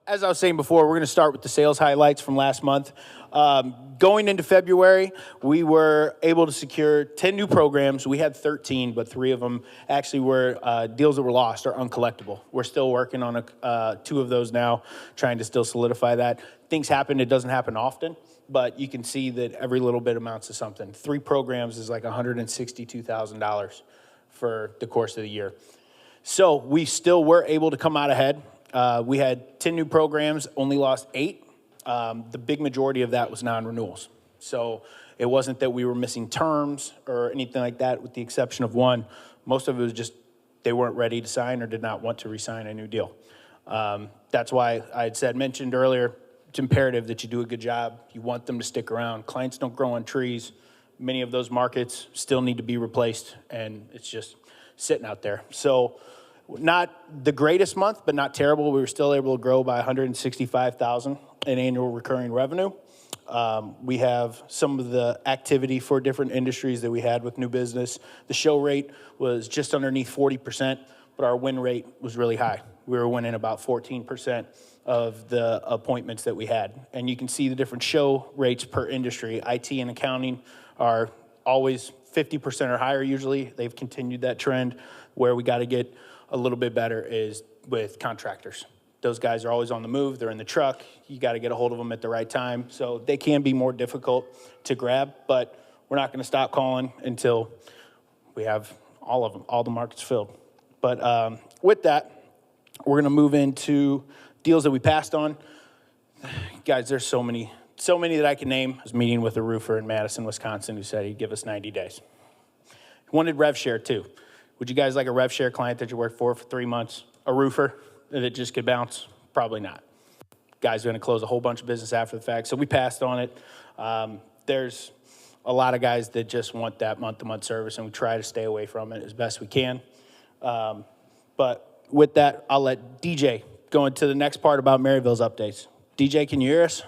As I was saying before, we're going to start with the sales highlights from last month. Going into February, we were able to secure 10 new programs. We had 13, but 3 of them actually were deals that were lost or uncollectible. We're still working on 2 of those now, trying to still solidify that. Things happen. It doesn't happen often, but you can see that every little bit amounts to something. 3 programs is like $162,000 for the course of the year. So we still were able to come out ahead. We had 10 new programs, only lost 8. The big majority of that was non-renewals. So it wasn't that we were missing terms or anything like that, with the exception of 1. Most of it was just they weren't ready to sign or did not want to re-sign a new deal. That's why I had mentioned earlier, it's imperative that you do a good job. You want them to stick around. Clients don't grow on trees. Many of those markets still need to be replaced, and it's just sitting out there. So not the greatest month, but not terrible. We were still able to grow by $165,000 in annual recurring revenue. We have some of the activity for different industries that we had with new business. The show rate was just underneath 40%, but our win rate was really high. We were winning about 14% of the appointments that we had. And you can see the different show rates per industry. IT and accounting are always 50% or higher usually. They've continued that trend. Where we got to get a little bit better is with contractors. Those guys are always on the move. They're in the truck. You got to get a hold of them at the right time. So they can be more difficult to grab, but we're not going to stop calling until we have all of them, all the markets filled. But with that, we're going to move into deals that we passed on. Guys, there's so many that I can name. I was meeting with a roofer in Madison, Wisconsin, who said he'd give us 90 days. He wanted rev share too. Would you guys like a rev share client that you worked for 3 months? A roofer that it just could bounce? Probably not. Guys are going to close a whole bunch of business after the fact, so we passed on it. There's a lot of guys that just want that month-to-month service, and we try to stay away from it as best we can. But with that, I'll let DJ go into the next part about Maryville's updates. DJ, can you hear us?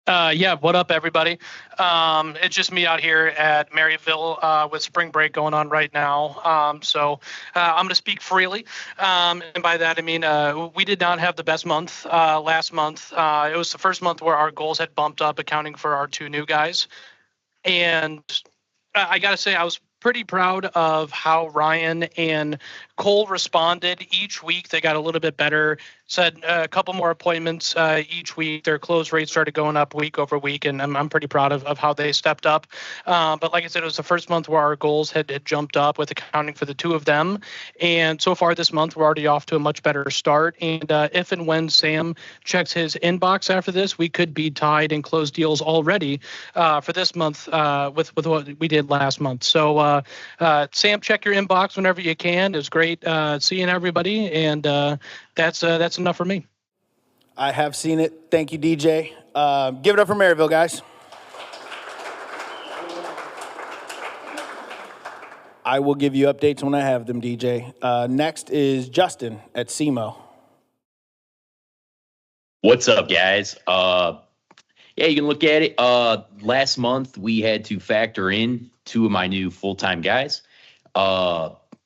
Yeah, what up, everybody? It's just me out here at Maryville with spring break going on right now. So I'm going to speak freely. And by that, I mean, we did not have the best month last month. It was the first month where our goals had bumped up, accounting for our 2 new guys. And I got to say, I was pretty proud of how Ryan and Cole responded each week. They got a little bit better, said a couple more appointments each week. Their close rate started going up week over week, and I'm pretty proud of how they stepped up. But like I said, it was the first month where our goals had jumped up with accounting for the 2 of them. And so far this month, we're already off to a much better start. And if and when Sam checks his inbox after this, we could be tied and close deals already for this month with what we did last month. So Sam, check your inbox whenever you can. It was great seeing everybody, and that's enough for me. I have seen it. Thank you, DJ. Give it up for Maryville, guys. I will give you updates when I have them, DJ. Next is Justin at SEMO. What's up, guys? Yeah, you can look at it. Last month, we had to factor in 2 of my new full-time guys.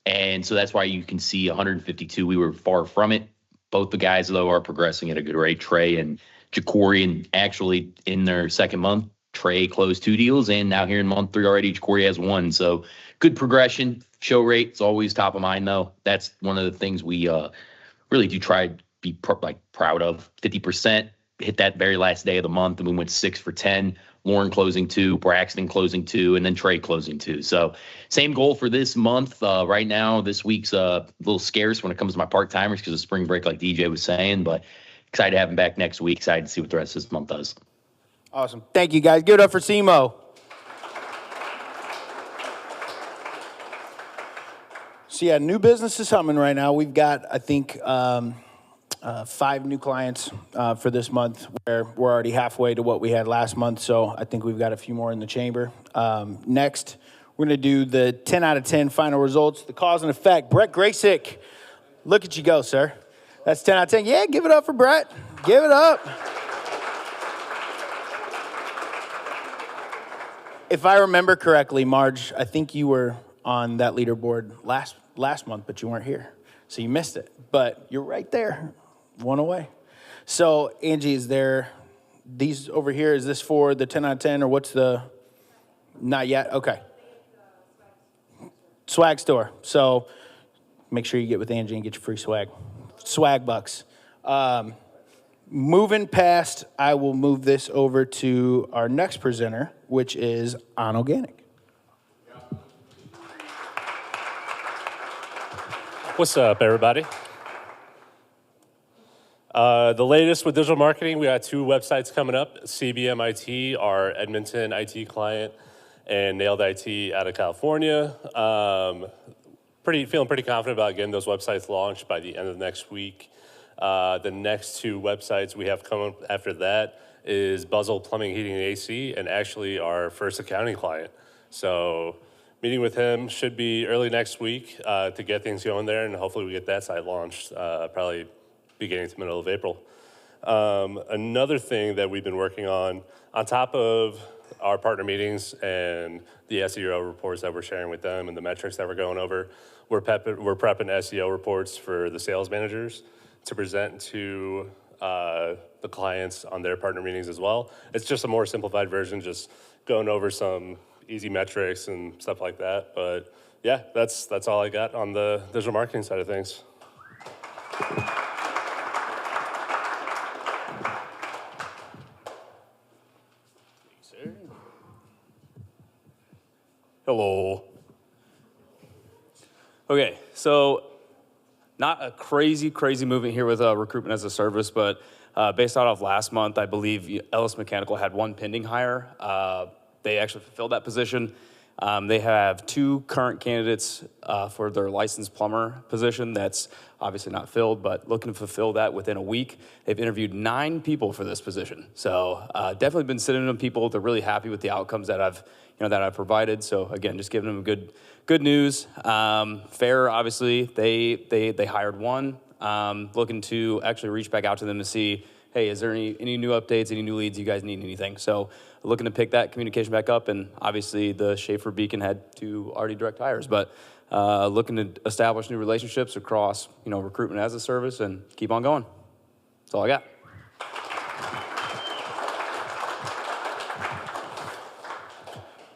And so that's why you can see 152. We were far from it. Both the guys, though, are progressing at a good rate. Trey and Ja'Cory, and actually in their second month, Trey closed 2 deals, and now here in month 3 already, Ja'Cory has 1. So good progression. Show rate is always top of mind, though. That's one of the things we really do try to be proud of. 50%. Hit that very last day of the month, and we went 6 for 10. Lauren closing 2, Braxton closing 2, and then Trey closing 2. So same goal for this month. Right now, this week's a little scarce when it comes to my part-timers because of spring break, like DJ was saying, but excited to have him back next week. Excited to see what the rest of this month does. Awesome. Thank you, guys. Give it up for SEMO. So, yeah, new business is humming right now. We've got, I think, 5 new clients for this month, where we're already halfway to what we had last month. So I think we've got a few more in the chamber. Next, we're going to do the 10 out of 10 final results, the cause and effect. Brett Graysick, look at you go, sir. That's 10 out of 10. Yeah, give it up for Brett. Give it up. If I remember correctly, Marge, I think you were on that leaderboard last month, but you weren't here. So you missed it. But you're right there. 1 away. So Angie, is there these over here? Is this for the 10 out of 10 or what's the? Not yet. Okay. Swag store. So make sure you get with Angie and get your free swag. Swag bucks. Moving past, I will move this over to our next presenter, which is On Organic. What's up, everybody? The latest with digital marketing, we got 2 websites coming up. CBM IT, our Edmonton IT client, and Nailed IT out of California. Feeling pretty confident about getting those websites launched by the end of next week. The next 2 websites we have coming up after that is Buzzle Plumbing, Heating, and AC, and actually our first accounting client. So meeting with him should be early next week to get things going there, and hopefully we get that site launched probably beginning to middle of April. Another thing that we've been working on top of our partner meetings and the SEO reports that we're sharing with them and the metrics that we're going over, we're prepping SEO reports for the sales managers to present to the clients on their partner meetings as well. It's just a more simplified version, just going over some easy metrics and stuff like that. But yeah, that's all I got on the digital marketing side of things. Hello. Okay, so not a crazy movement here with recruitment as a service, but based out of last month, I believe Ellis Mechanical had 1 pending hire. They actually fulfilled that position. They have 2 current candidates for their licensed plumber position. That's obviously not filled, but looking to fulfill that within a week. They've interviewed 9 people for this position. So definitely been sending them people. They're really happy with the outcomes that I've provided. So again, just giving them good news. Fair, obviously, they hired 1. Looking to actually reach back out to them to see, hey, is there any new updates, any new leads, you guys need anything? So looking to pick that communication back up, and obviously the Schaefer Beacon had 2 already direct hires, but looking to establish new relationships across, recruitment as a service and keep on going. That's all I got.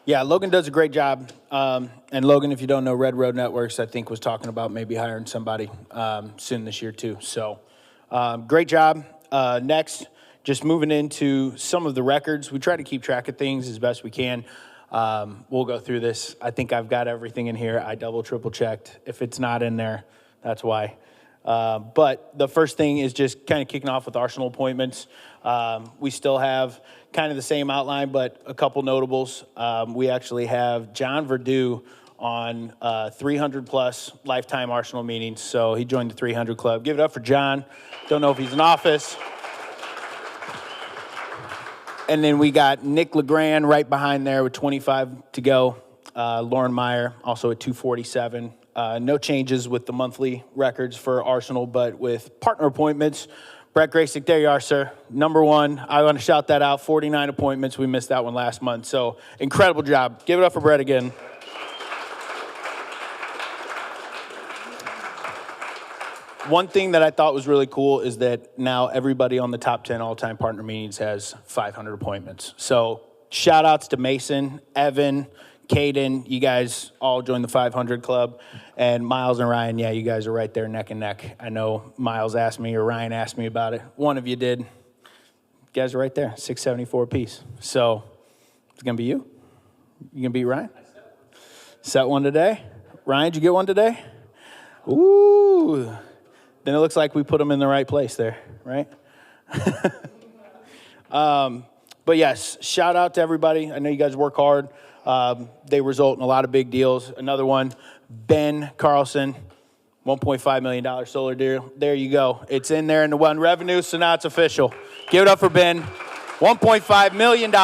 Yeah, Logan does a great job. And Logan, if you don't know, Red Road Networks, I think, was talking about maybe hiring somebody soon this year too. So great job. Next, just moving into some of the records. We try to keep track of things as best we can. We'll go through this. I think I've got everything in here. I double, triple checked. If it's not in there, that's why. But the first thing is just kind of kicking off with Arsenal appointments. We still have kind of the same outline, but a couple notables. We actually have John Verdew on 300-plus lifetime Arsenal meetings. So he joined the 300 Club. Give it up for John. Don't know if he's in office. And then we got Nick LeGrand right behind there with 25 to go. Lauren Meyer also at 247. No changes with the monthly records for Arsenal, but with partner appointments, Brett Graysick, there you are, sir. Number 1. I want to shout that out. 49 appointments. We missed that one last month. So incredible job. Give it up for Brett again. One thing that I thought was really cool is that now everybody on the top 10 all-time partner meetings has 500 appointments. So shout outs to Mason, Evan, Caden, you guys all joined the 500 Club. And Miles and Ryan, yeah, you guys are right there neck and neck. I know Miles asked me or Ryan asked me about it. One of you did. You guys are right there, 674 apiece. So it's going to be you. You going to beat Ryan? Set one today. Ryan, did you get one today? Ooh. Then it looks like we put them in the right place there, right? But yes, shout out to everybody. I know you guys work hard. They result in a lot of big deals. Another one, Ben Carlson, $1.5 million solar deal. There you go. It's in there in the one revenue, so now it's official. Give it up for Ben. $1.5 million.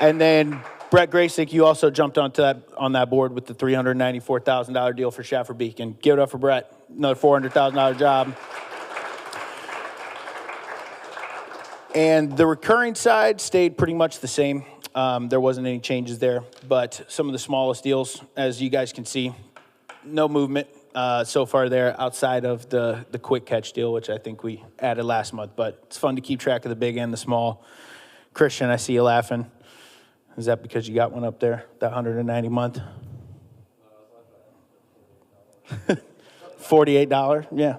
And then Brett Graysick, you also jumped on that board with the $394,000 deal for Schaefer Beacon. Give it up for Brett. Another $400,000 job. And the recurring side stayed pretty much the same. There wasn't any changes there, but some of the smallest deals, as you guys can see, no movement. so far there outside of the quick catch deal, which I think we added last month. But it's fun to keep track of the big and the small. Christian, I see you laughing. Is that because you got one up there, that 190 month? $48, yeah.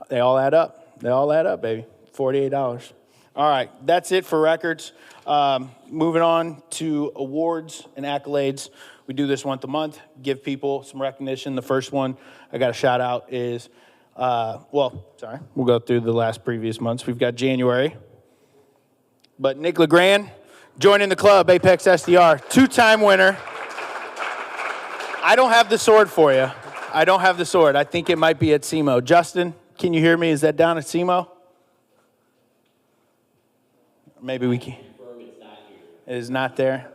They all add up. They all add up, baby. $48. All right, that's it for records. Moving on to awards and accolades. We do this once a month, give people some recognition. The first one I got to shout out is, we'll go through the last previous months. We've got January. But Nick LeGrand, joining the club, Apex SDR, two-time winner. I don't have the sword for you. I don't have the sword. I think it might be at SEMO. Justin, can you hear me? Is that down at SEMO? Maybe we can. It is not there?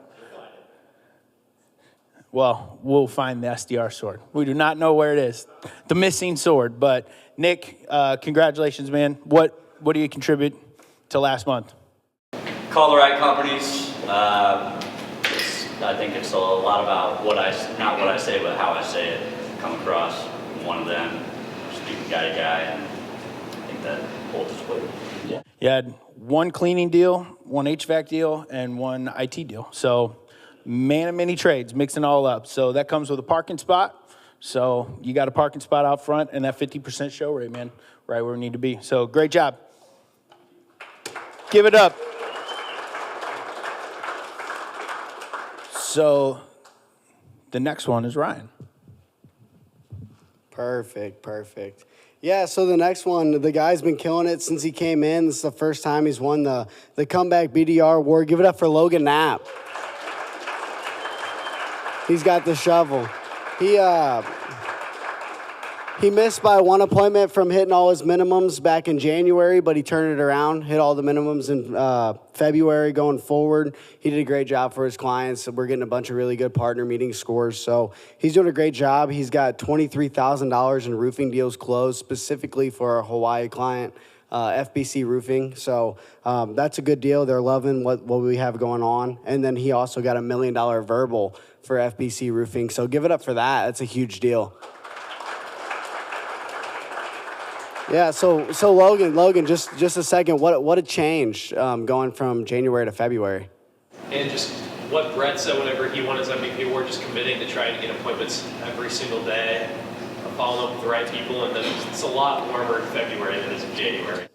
Well, we'll find the SDR sword. We do not know where it is. The missing sword. But Nick, congratulations, man. What do you contribute to last month? Call the right companies. I think it's a lot about not what I say, but how I say it. Come across one of them, speaking guy to guy, and I think that holds its weight. Yeah. You had one cleaning deal, one HVAC deal, and one IT deal. So man of many trades, mixing all up. So that comes with a parking spot. So you got a parking spot out front and that 50% show rate, man, right where we need to be. So great job. Give it up. So the next one is Ryan. Perfect. Yeah, so the next one, the guy's been killing it since he came in. This is the first time he's won the Comeback BDR award. Give it up for Logan Knapp. He's got the shovel. He missed by one appointment from hitting all his minimums back in January, but he turned it around, hit all the minimums in February going forward. He did a great job for his clients. We're getting a bunch of really good partner meeting scores. So he's doing a great job. He's got $23,000 in roofing deals closed specifically for a Hawaii client, FBC Roofing. So that's a good deal. They're loving what we have going on. And then he also got $1 million verbal for FBC Roofing. So give it up for that. That's a huge deal. Yeah, so Logan, just a second. What a change going from January to February. And just what Brett said whenever he won his MVP award, just committing to trying to get appointments every single day, following up with the right people, and then it's a lot warmer in February than it is in January.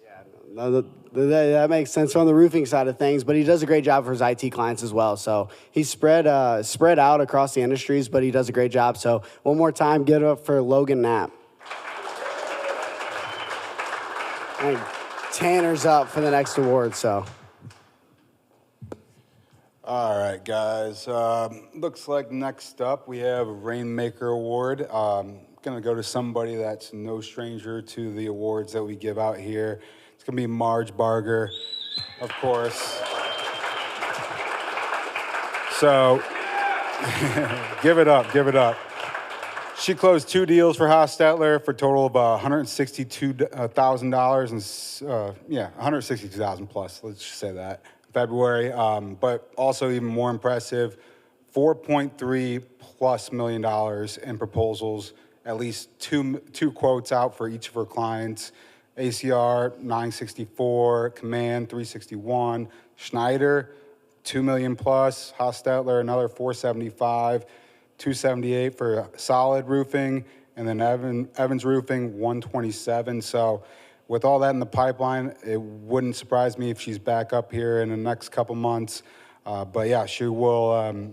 Yeah, that makes sense on the roofing side of things, but he does a great job for his IT clients as well. So he's spread out across the industries, but he does a great job. So one more time, give it up for Logan Knapp. And Tanner's up for the next award, so. All right, guys. Looks like next up we have a Rainmaker Award. Going to go to somebody that's no stranger to the awards that we give out here. It's going to be Marge Barger, of course. So, give it up. She closed 2 deals for Hostetler for a total of $162,000 and $162,000 plus. Let's just say that February. But also even more impressive, $4.3+ million in proposals. At least two quotes out for each of her clients. ACR 964, Command 361, Schneider 2 million plus, Hostetler another 475. 278 for Solid Roofing, and then Evans Roofing, 127. So with all that in the pipeline, it wouldn't surprise me if she's back up here in the next couple months. But yeah, she will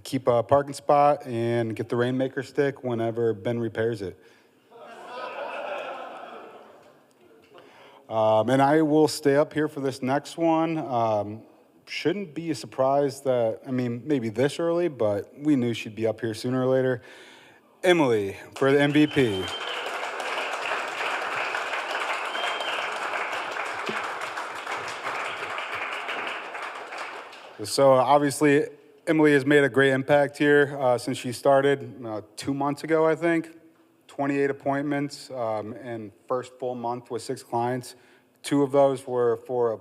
keep a parking spot and get the Rainmaker stick whenever Ben repairs it. And I will stay up here for this next one. Shouldn't be a surprise that, maybe this early, but we knew she'd be up here sooner or later. Emily for the MVP. So obviously, Emily has made a great impact here since she started 2 months ago, I think. 28 appointments and first full month with 6 clients. 2 of those were for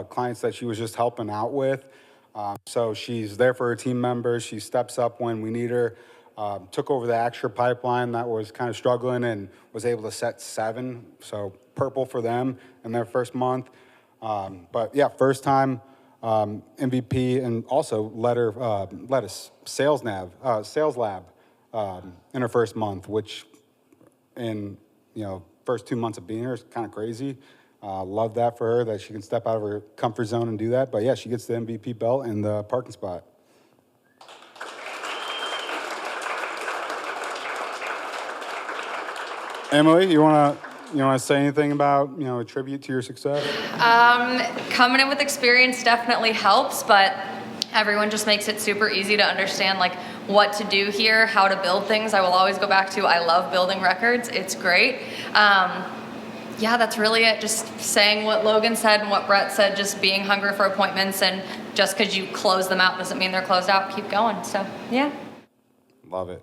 clients that she was just helping out with. So she's there for her team members. She steps up when we need her. Took over the Acture pipeline that was kind of struggling and was able to set 7, so purple for them in their first month. But yeah, first time MVP, and also led a sales lab in her first month, which in first 2 months of being here is kind of crazy. Love that for her, that she can step out of her comfort zone and do that. But yeah, she gets the MVP belt and the parking spot. Emily, you wanna say anything about a tribute to your success? Coming in with experience definitely helps, but everyone just makes it super easy to understand like what to do here, how to build things. I will always go back to, I love building records. It's great. Yeah, that's really it. Just saying what Logan said and what Brett said, just being hungry for appointments, and just because you close them out doesn't mean they're closed out. Keep going. So, yeah. Love it.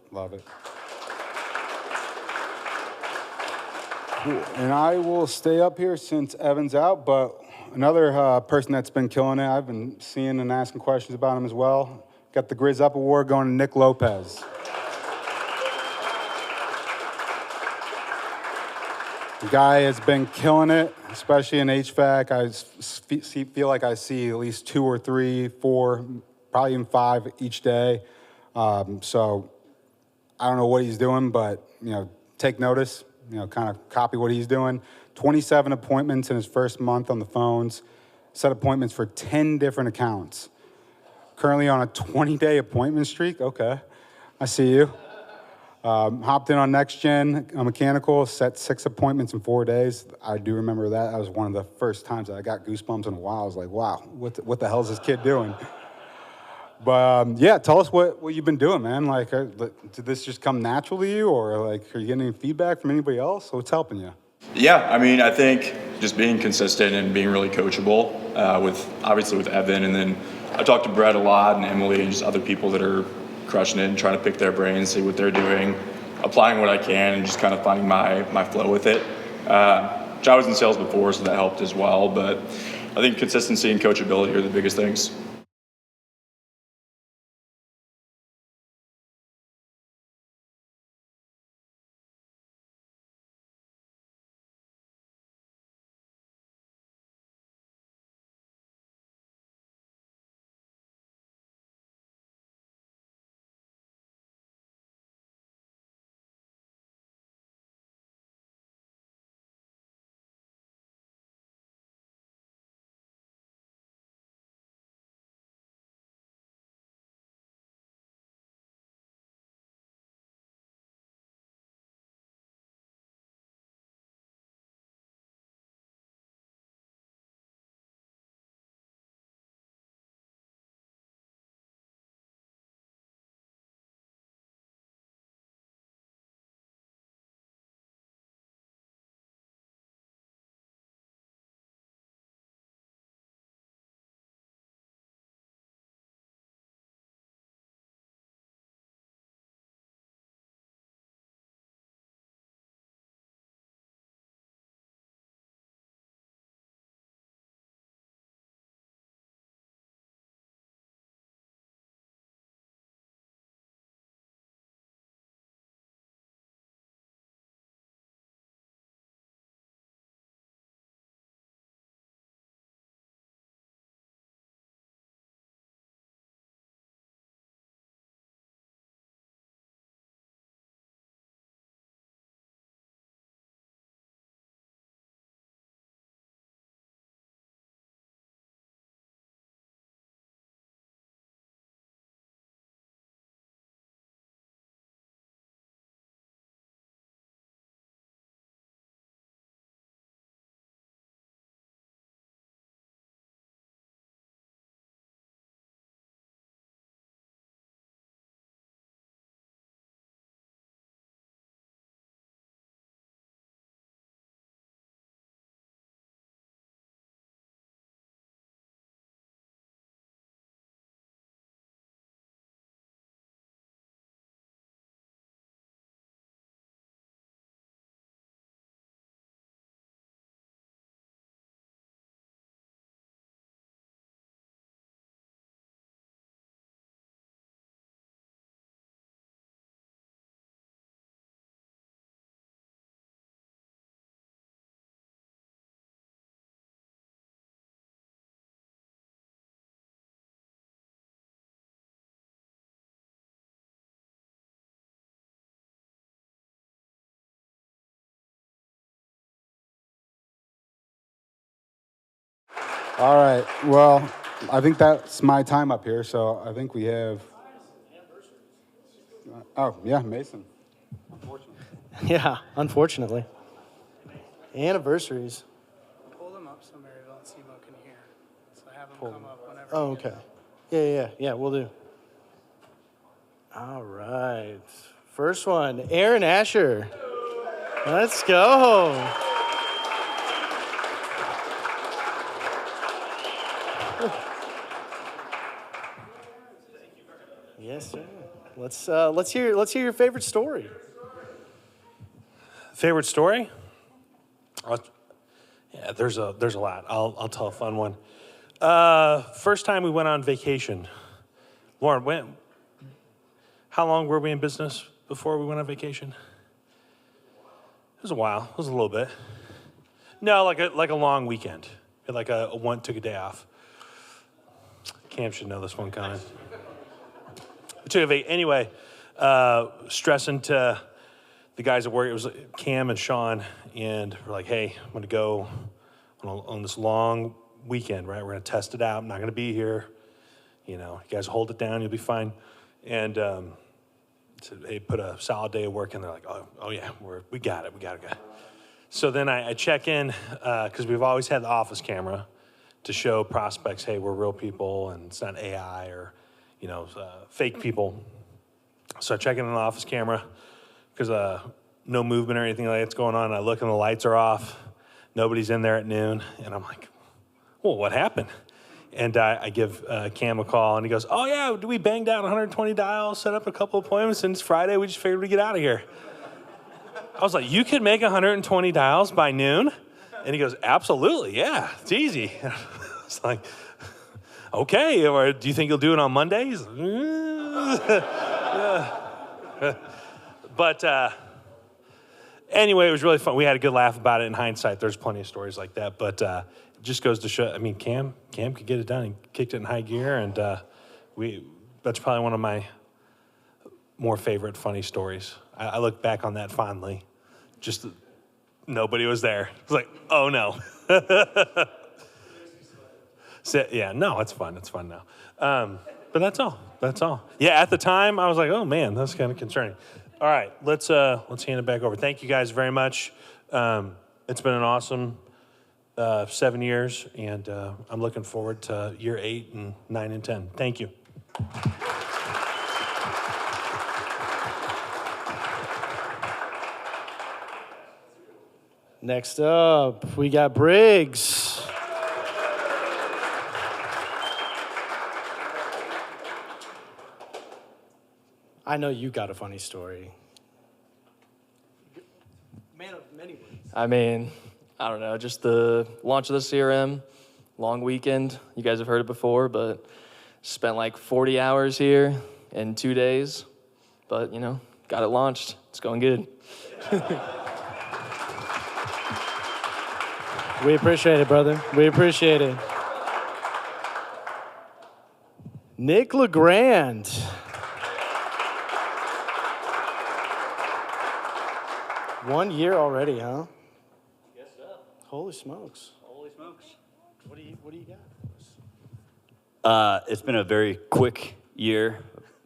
Cool. And I will stay up here since Evan's out, but another person that's been killing it, I've been seeing and asking questions about him as well. Got the Grizz Up Award going to Nick Lopez. The guy has been killing it, especially in HVAC. I feel like I see at least 2 or 3, 4, probably even 5 each day. So I don't know what he's doing, but take notice. Kind of copy what he's doing. 27 appointments in his first month on the phones. Set appointments for 10 different accounts. Currently on a 20-day appointment streak. Okay, I see you. Hopped in on Next Gen Mechanical, set 6 appointments in 4 days. I do remember that. That was one of the first times that I got goosebumps in a while. I was like, wow, what the hell is this kid doing? But yeah, tell us what you've been doing, man. Like, did this just come naturally to you, or like, are you getting any feedback from anybody else? What's helping you? Yeah, I mean, I think just being consistent and being really coachable with Evan, and then I talked to Brett a lot and Emily and just other people that are crushing it and trying to pick their brains, see what they're doing, applying what I can, and just kind of finding my flow with it. I was in sales before, so that helped as well. But I think consistency and coachability are the biggest things. All right. Well, I think that's my time up here. So I think we have. Oh yeah, Mason. Yeah, unfortunately. Anniversaries. Pull them up so Maryville and SEMO can hear. So have them come up whenever. Oh, okay. Yeah, we'll do. All right. First one, Aaron Asher. Let's go. Yes, sir. Let's hear your favorite story. Favorite story? Yeah, there's a lot. I'll tell a fun one. First time we went on vacation. Lauren, how long were we in business before we went on vacation? It was a while. It was a little bit. No, like a long weekend. Like took a day off. Cam should know this one coming. Anyway, stressing to the guys at work. It was Cam and Sean, and we're like, hey, I'm going to go on this long weekend, right? We're going to test it out. I'm not going to be here. You guys hold it down. You'll be fine. And said, hey, put a solid day of work in. They're like, oh yeah, we got it. So then I check in, because we've always had the office camera to show prospects, hey, we're real people, and it's not AI or fake people. So I check in on the office camera because no movement or anything like that's going on. I look and the lights are off. Nobody's in there at noon. And I'm like, well, what happened? And I give Cam a call, and he goes, oh, yeah, we banged out 120 dials, set up a couple appointments, and it's Friday. We just figured we'd get out of here. I was like, you could make 120 dials by noon? And he goes, absolutely, yeah, it's easy. It's like, okay, or do you think you'll do it on Mondays? But anyway, it was really fun. We had a good laugh about it. In hindsight, there's plenty of stories like that. But it just goes to show, Cam could get it done. He kicked it in high gear, and that's probably one of my more favorite funny stories. I look back on that fondly. Just nobody was there. It's like, oh no. So, yeah, no, it's fun. It's fun now. But that's all. Yeah, at the time, I was like, oh man, that's kind of concerning. All right, let's hand it back over. Thank you guys very much. It's been an awesome 7 years, and I'm looking forward to year 8 and 9 and 10. Thank you. Next up, we got Briggs. I know you got a funny story. Man of many words. I don't know, just the launch of the CRM, long weekend. You guys have heard it before, but spent like 40 hours here in 2 days. But, got it launched. It's going good. We appreciate it, brother. We appreciate it. Nick LeGrand. One year already, huh? Yes, sir. Holy smokes. Holy smokes. What do you got? It's been a very quick year.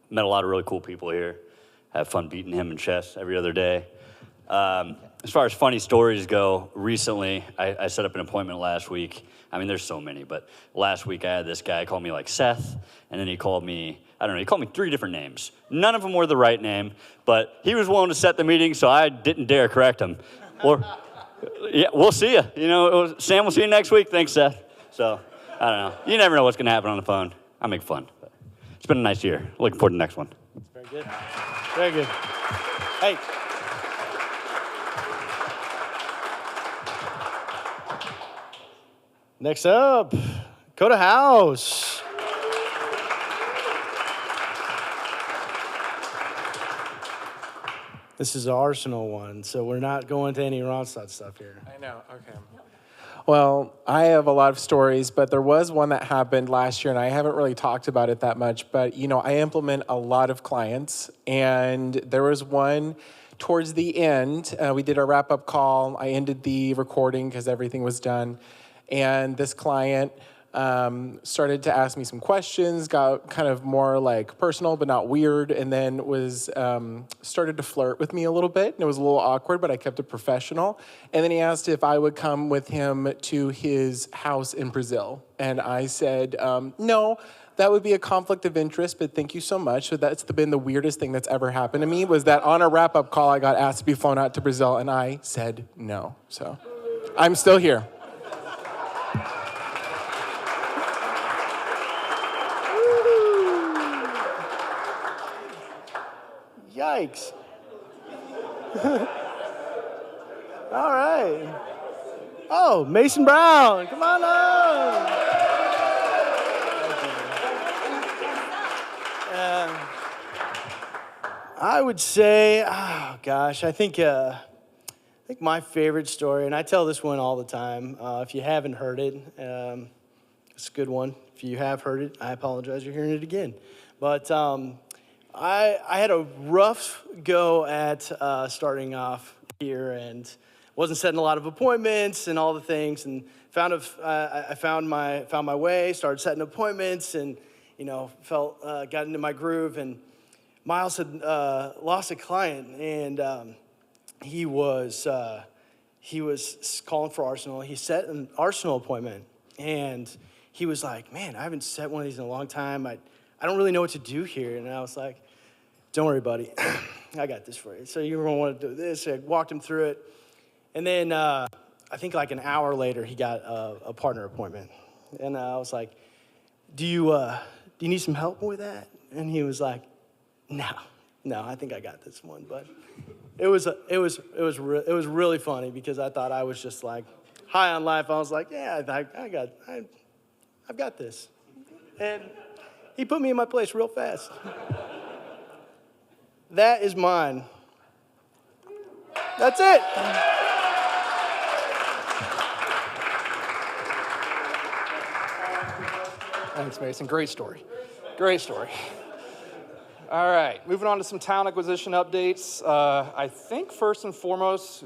Met a lot of really cool people here. Have fun beating him in chess every other day. As far as funny stories go, recently, I set up an appointment last week. There's so many, but last week I had this guy call me like Seth, and then he called me, he called me 3 different names. None of them were the right name, but he was willing to set the meeting, so I didn't dare correct him. Or, yeah, we'll see you. Sam, we'll see you next week. Thanks, Seth. So, I don't know. You never know what's going to happen on the phone. I make fun. But it's been a nice year. Looking forward to the next one. Very good. Very good. Hey. Next up, Coda House. This is the Arsenal one, so we're not going to any Ronstadt stuff here. I know, okay. Well, I have a lot of stories, but there was one that happened last year, and I haven't really talked about it that much, but I implement a lot of clients, and there was one towards the end. We did a wrap-up call. I ended the recording because everything was done, and this client started to ask me some questions, got kind of more like personal but not weird, and then was started to flirt with me a little bit, and it was a little awkward, but I kept it professional. And then he asked if I would come with him to his house in Brazil, and I said, no, that would be a conflict of interest, but thank you so much. So that's been the weirdest thing that's ever happened to me, was that on a wrap-up call, I got asked to be flown out to Brazil, and I said no. So I'm still here. Yikes. All right. Oh, Mason Brown, come on up. I would say, oh gosh, I think my favorite story, and I tell this one all the time. If you haven't heard it, it's a good one. If you have heard it, I apologize. You're hearing it again. But I had a rough go at starting off here, and wasn't setting a lot of appointments and all the things, and I found my way, started setting appointments, and got into my groove. And Miles had lost a client, and he was calling for Arsenal. He set an Arsenal appointment, and he was like, "Man, I haven't set one of these in a long time. I don't really know what to do here." And I was like, "Don't worry, buddy. I got this for you. So you're gonna want to do this." So I walked him through it, and then I think like an hour later, he got a partner appointment, and I was like, "Do you need some help with that?" And he was like, No, I think I got this one. But it was really funny, because I thought I was just like high on life. I was like, "Yeah, I've got this," and he put me in my place real fast. That is mine. That's it. Thanks, Mason. Great story. Great story. All right, moving on to some talent acquisition updates. I think first and foremost,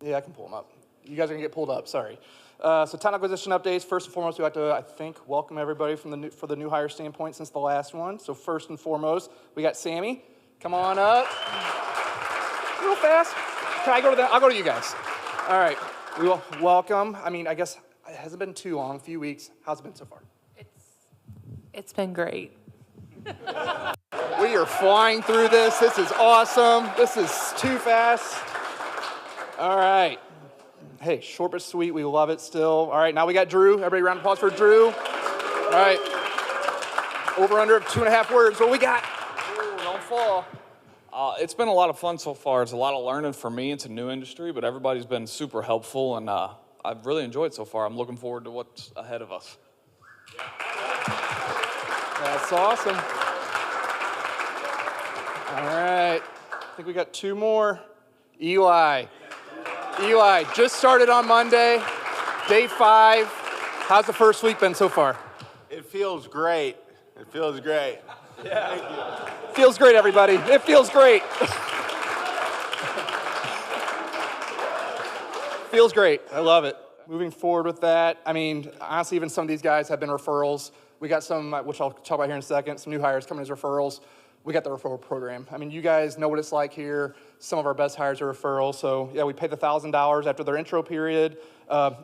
yeah, I can pull them up. You guys are gonna get pulled up, sorry. So talent acquisition updates, first and foremost, we have to, I think, welcome everybody for the new hire standpoint since the last one. So first and foremost, we got Sammy. Come on up. Real fast. Can I go to them? I'll go to you guys. All right, we will welcome. I mean, I guess it hasn't been too long, a few weeks. How's it been so far? It's been great. We are flying through this. This is awesome. This is too fast. All right. Hey, short but sweet. We love it still. All right, now we got Drew. Everybody, round of applause for Drew. All right. Over under of 2.5 words. What we got? Ooh, don't fall. It's been a lot of fun so far. It's a lot of learning for me. It's a new industry, but everybody's been super helpful, and I've really enjoyed it so far. I'm looking forward to what's ahead of us. That's awesome. All right. I think we got 2 more. Eli. Eli, just started on Monday, day 5. How's the first week been so far? It feels great. It feels great. Yeah. Thank you. Feels great, everybody. It feels great. Feels great. I love it. Moving forward with that, I mean, honestly, even some of these guys have been referrals. We got some, which I'll talk about here in a second, some new hires coming as referrals. We got the referral program. I mean, you guys know what it's like here. Some of our best hires are referrals. So yeah, we pay the $1,000 after their intro period,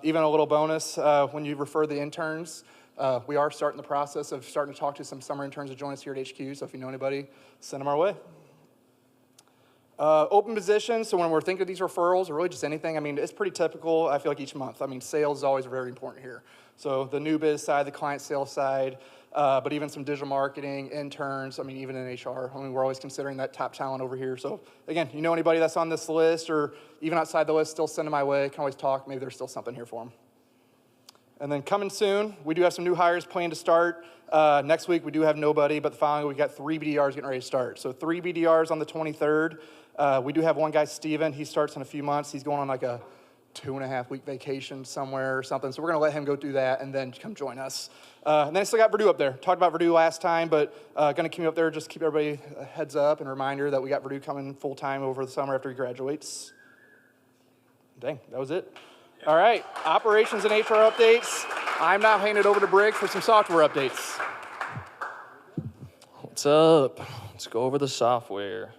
even a little bonus when you refer the interns. We are starting the process of starting to talk to some summer interns to join us here at HQ. So if you know anybody, send them our way. Open positions, so when we're thinking of these referrals, or really just anything, I mean, it's pretty typical, I feel like, each month. I mean, sales is always very important here. So the new biz side, the client sales side, but even some digital marketing, interns, I mean, even in HR. I mean, we're always considering that top talent over here. So again, you know anybody that's on this list, or even outside the list, still send them my way. Can always talk, maybe there's still something here for them. And then coming soon, we do have some new hires planned to start. Next week, we do have nobody, but the following week, we got 3 BDRs getting ready to start. So 3 BDRs on the 23rd. We do have one guy, Steven. He starts in a few months. He's going on like a 2.5-week vacation somewhere or something. So we're going to let him go do that and then come join us. And then I still got Verdue up there. Talked about Verdue last time, but going to keep him up there, just keep everybody a heads up and a reminder that we got Verdue coming full-time over the summer after he graduates. Dang, that was it. All right, operations and HR updates. I'm now handing it over to Brig for some software updates. What's up? Let's go over the software.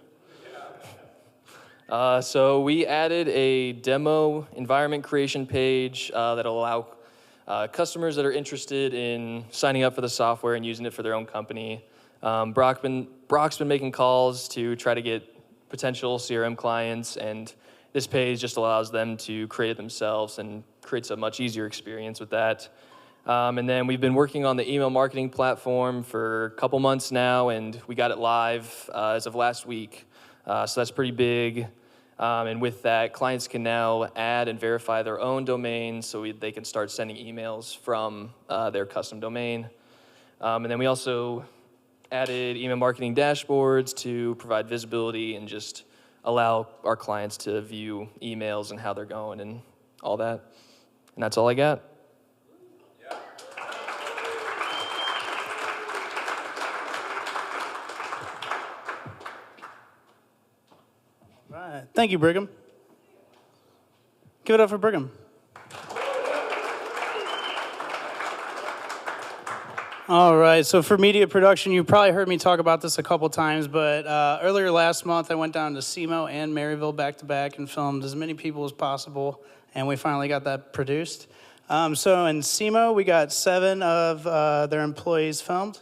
So we added a demo environment creation page that'll allow customers that are interested in signing up for the software and using it for their own company. Brock's been making calls to try to get potential CRM clients, and this page just allows them to create it themselves and creates a much easier experience with that. And then we've been working on the email marketing platform for a couple months now, and we got it live as of last week. So that's pretty big. And with that, clients can now add and verify their own domains so they can start sending emails from their custom domain. And then we also added email marketing dashboards to provide visibility and just allow our clients to view emails and how they're going and all that. And that's all I got. All right. Thank you, Brigham. Give it up for Brigham. All right, so for media production, you probably heard me talk about this a couple times, but earlier last month, I went down to SEMO and Maryville back-to-back and filmed as many people as possible, and we finally got that produced. So in SEMO, we got 7 of their employees filmed,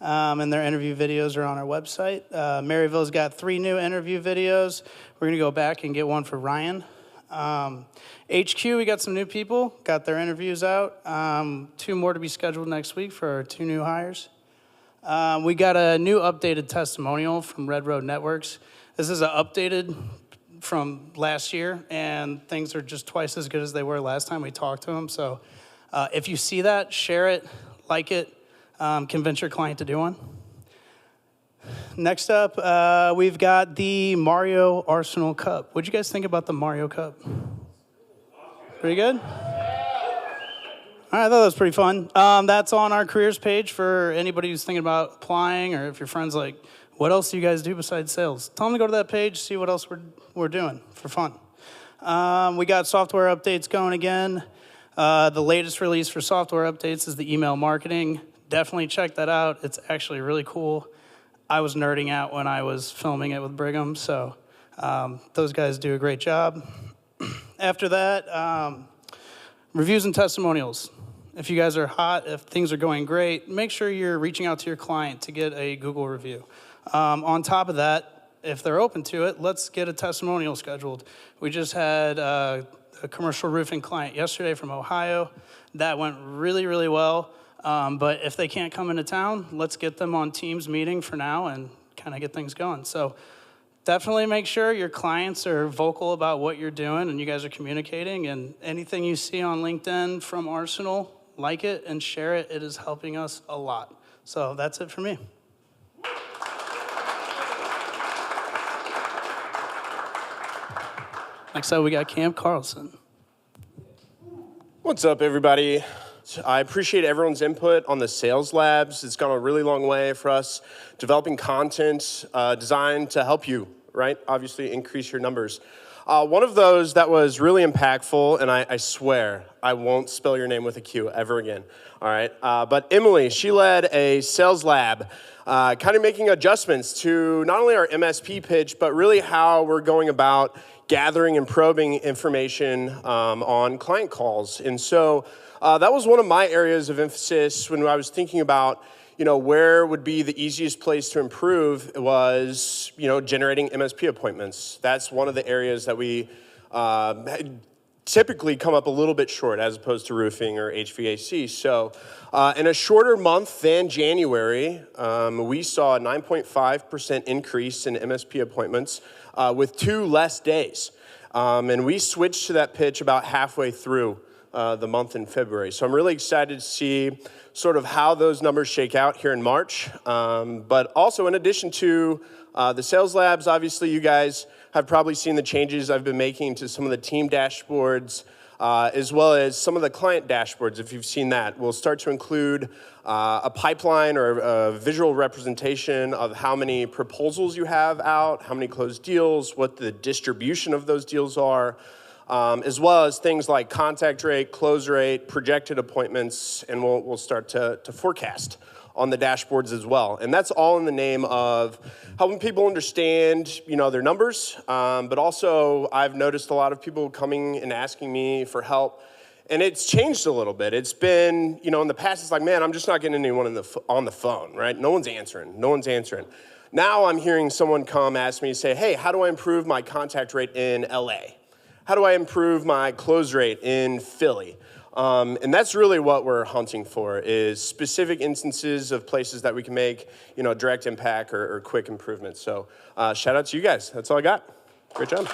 and their interview videos are on our website. Maryville's got 3 new interview videos. We're gonna go back and get one for Ryan. HQ, we got some new people, got their interviews out. 2 more to be scheduled next week for our 2 new hires. We got a new updated testimonial from Red Road Networks. This is an updated from last year, and things are just twice as good as they were last time we talked to them. So if you see that, share it, like it, convince your client to do one. Next up, we've got the Mario Arsenal Cup. What'd you guys think about the Mario Cup? Pretty good? All right, I thought that was pretty fun. That's on our careers page for anybody who's thinking about applying, or if your friend's like, what else do you guys do besides sales? Tell them to go to that page, see what else we're doing for fun. We got software updates going again. The latest release for software updates is the email marketing. Definitely check that out. It's actually really cool. I was nerding out when I was filming it with Brigham, so those guys do a great job. After that, reviews and testimonials. If you guys are hot, if things are going great, make sure you're reaching out to your client to get a Google review. On top of that, if they're open to it, let's get a testimonial scheduled. We just had a commercial roofing client yesterday from Ohio. That went really, really well. But if they can't come into town, let's get them on Teams meeting for now and kind of get things going. So definitely make sure your clients are vocal about what you're doing and you guys are communicating. And anything you see on LinkedIn from Arsenal, like it and share it. It is helping us a lot. So that's it for me. Next up, we got Cam Carlson. What's up, everybody? I appreciate everyone's input on the sales labs. It's gone a really long way for us developing content designed to help you, right? Obviously, increase your numbers. One of those that was really impactful, and I swear I won't spell your name with a Q ever again, all right? But Emily, she led a sales lab, kind of making adjustments to not only our MSP pitch, but really how we're going about gathering and probing information on client calls. And so that was one of my areas of emphasis when I was thinking about, where would be the easiest place to improve was, generating MSP appointments. That's one of the areas that we typically come up a little bit short as opposed to roofing or HVAC. So in a shorter month than January, we saw a 9.5% increase in MSP appointments with 2 less days. And we switched to that pitch about halfway through the month in February. So I'm really excited to see sort of how those numbers shake out here in March. But also in addition to the sales labs, obviously you guys have probably seen the changes I've been making to some of the team dashboards, as well as some of the client dashboards, if you've seen that. We'll start to include a pipeline or a visual representation of how many proposals you have out, how many closed deals, what the distribution of those deals are, as well as things like contact rate, close rate, projected appointments, and we'll start to forecast on the dashboards as well. And that's all in the name of helping people understand, their numbers, but also I've noticed a lot of people coming and asking me for help. And it's changed a little bit. It's been, in the past, it's like, man, I'm just not getting anyone on the phone, right? No one's answering. Now I'm hearing someone come ask me, say, hey, how do I improve my contact rate in LA? How do I improve my close rate in Philly? And that's really what we're hunting for, is specific instances of places that we can make, direct impact or quick improvements. So shout out to you guys. That's all I got. Great job.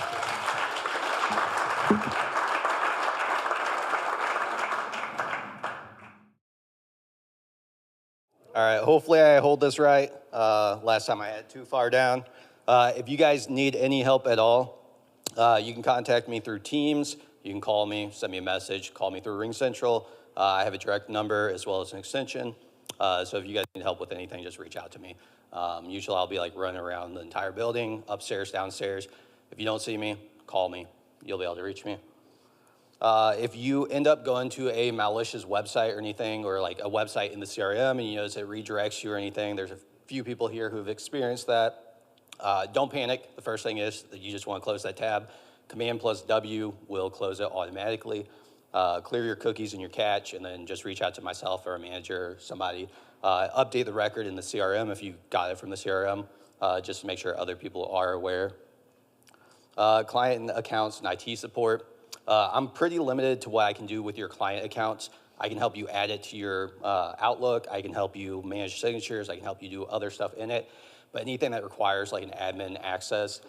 All right, hopefully I hold this right. Last time I had it too far down. If you guys need any help at all, you can contact me through Teams. You can call me, send me a message, call me through Ring Central. I have a direct number as well as an extension. So if you guys need help with anything, just reach out to me. Usually I'll be running around the entire building, upstairs, downstairs. If you don't see me, call me. You'll be able to reach me. If you end up going to a malicious website or anything, or a website in the CRM and you notice it redirects you or anything, there's a few people here who've experienced that. Don't panic. The first thing is that you just want to close that tab. Command plus W will close it automatically. Clear your cookies and your cache, and then just reach out to myself or a manager or somebody. Update the record in the CRM if you got it from the CRM, just to make sure other people are aware. Client accounts and IT support. I'm pretty limited to what I can do with your client accounts. I can help you add it to your Outlook. I can help you manage signatures. I can help you do other stuff in it. But anything that requires an admin access,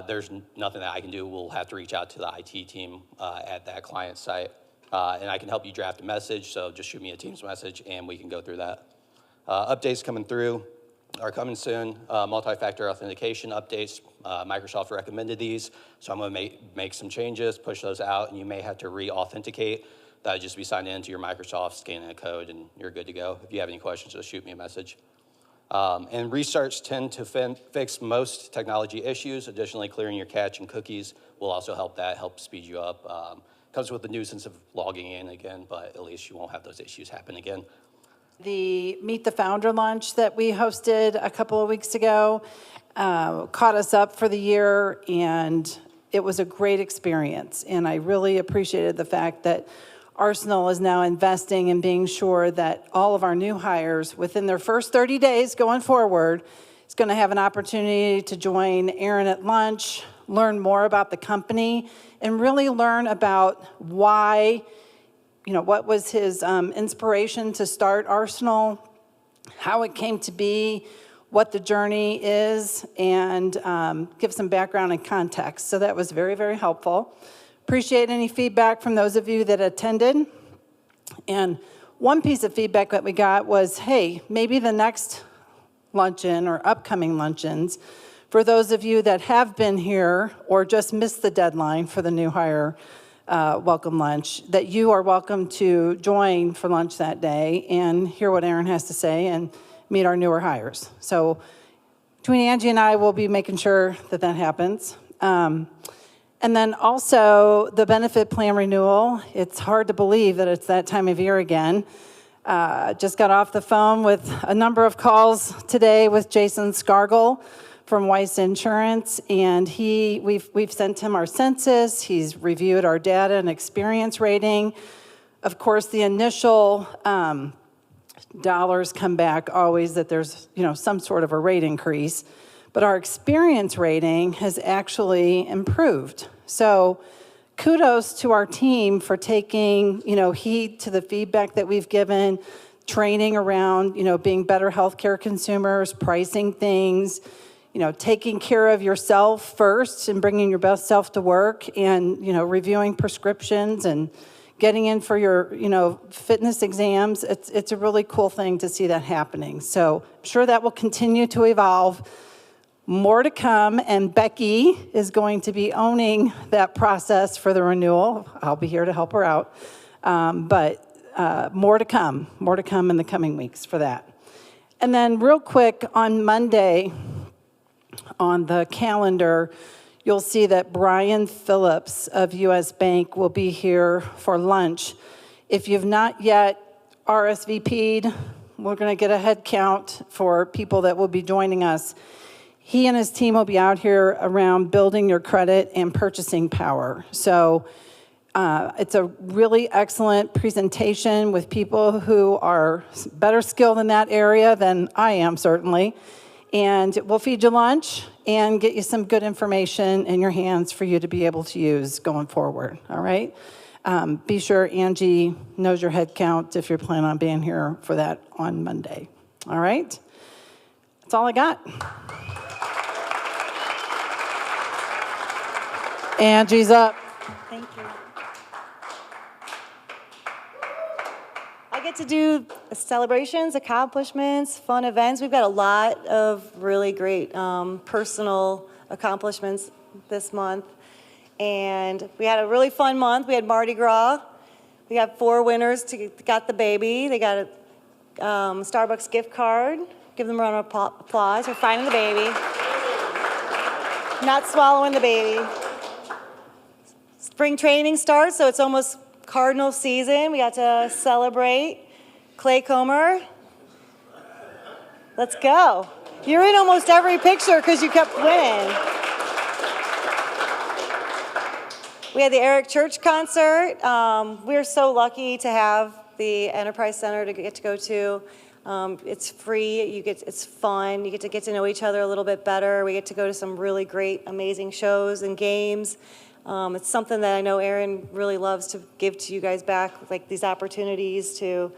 there's nothing that I can do. We'll have to reach out to the IT team at that client site. And I can help you draft a message, so just shoot me a Teams message and we can go through that. Updates coming through are coming soon. Multi-factor authentication updates. Microsoft recommended these, so I'm gonna make some changes, push those out, and you may have to re-authenticate. That'll just be signed into your Microsoft, scan in a code, and you're good to go. If you have any questions, just shoot me a message. And restarts tend to fix most technology issues. Additionally, clearing your cache and cookies will also help speed you up. Comes with the nuisance of logging in again, but at least you won't have those issues happen again. The Meet the Founder lunch that we hosted a couple of weeks ago caught us up for the year, and it was a great experience. And I really appreciated the fact that Arsenal is now investing in being sure that all of our new hires, within their first 30 days going forward, is going to have an opportunity to join Aaron at lunch, learn more about the company, and really learn about why, what was his inspiration to start Arsenal, how it came to be, what the journey is, and give some background and context. So that was very, very helpful. Appreciate any feedback from those of you that attended. And one piece of feedback that we got was, hey, maybe the next luncheon or upcoming luncheons, for those of you that have been here or just missed the deadline for the new hire welcome lunch, that you are welcome to join for lunch that day and hear what Aaron has to say and meet our newer hires. So between Angie and I, we'll be making sure that that happens. And then also the benefit plan renewal. It's hard to believe that it's that time of year again. Just got off the phone with a number of calls today with Jason Scargill from Weiss Insurance, and we've sent him our census. He's reviewed our data and experience rating. Of course, the initial dollars come back always that there's some sort of a rate increase. But our experience rating has actually improved. So kudos to our team for taking, heed to the feedback that we've given, training around, being better healthcare consumers, pricing things, taking care of yourself first and bringing your best self to work, and, reviewing prescriptions and getting in for your, fitness exams. It's a really cool thing to see that happening. So I'm sure that will continue to evolve. More to come, and Becky is going to be owning that process for the renewal. I'll be here to help her out. But more to come in the coming weeks for that. And then real quick, on Monday on the calendar, you'll see that Brian Phillips of US Bank will be here for lunch. If you've not yet RSVP'd, we're going to get a head count for people that will be joining us. He and his team will be out here around building your credit and purchasing power. So it's a really excellent presentation with people who are better skilled in that area than I am, certainly. And we'll feed you lunch and get you some good information in your hands for you to be able to use going forward, all right? Be sure Angie knows your head count if you're planning on being here for that on Monday, all right? That's all I got. Angie's up. Thank you. I get to do celebrations, accomplishments, fun events. We've got a lot of really great personal accomplishments this month. And we had a really fun month. We had Mardi Gras. We got 4 winners got the baby. They got a Starbucks gift card. Give them a round of applause for finding the baby. Not swallowing the baby. Spring training starts, so it's almost Cardinal season. We got to celebrate. Clay Comer. Let's go. You're in almost every picture because you kept winning. We had the Eric Church concert. We're so lucky to have the Enterprise Center to get to go to. It's free. It's fun. You get to know each other a little bit better. We get to go to some really great, amazing shows and games. It's something that I know Aaron really loves to give to you guys back, like these opportunities to,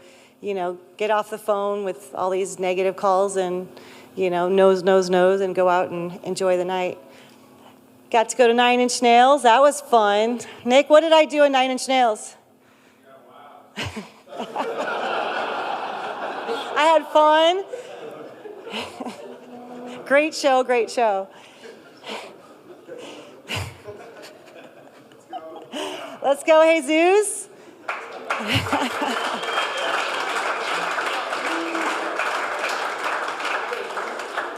get off the phone with all these negative calls and, no's, and go out and enjoy the night. Got to go to 9 Inch Nails. That was fun. Nick, what did I do in 9 Inch Nails? I had fun. Great show, great show. Let's go, Jesus.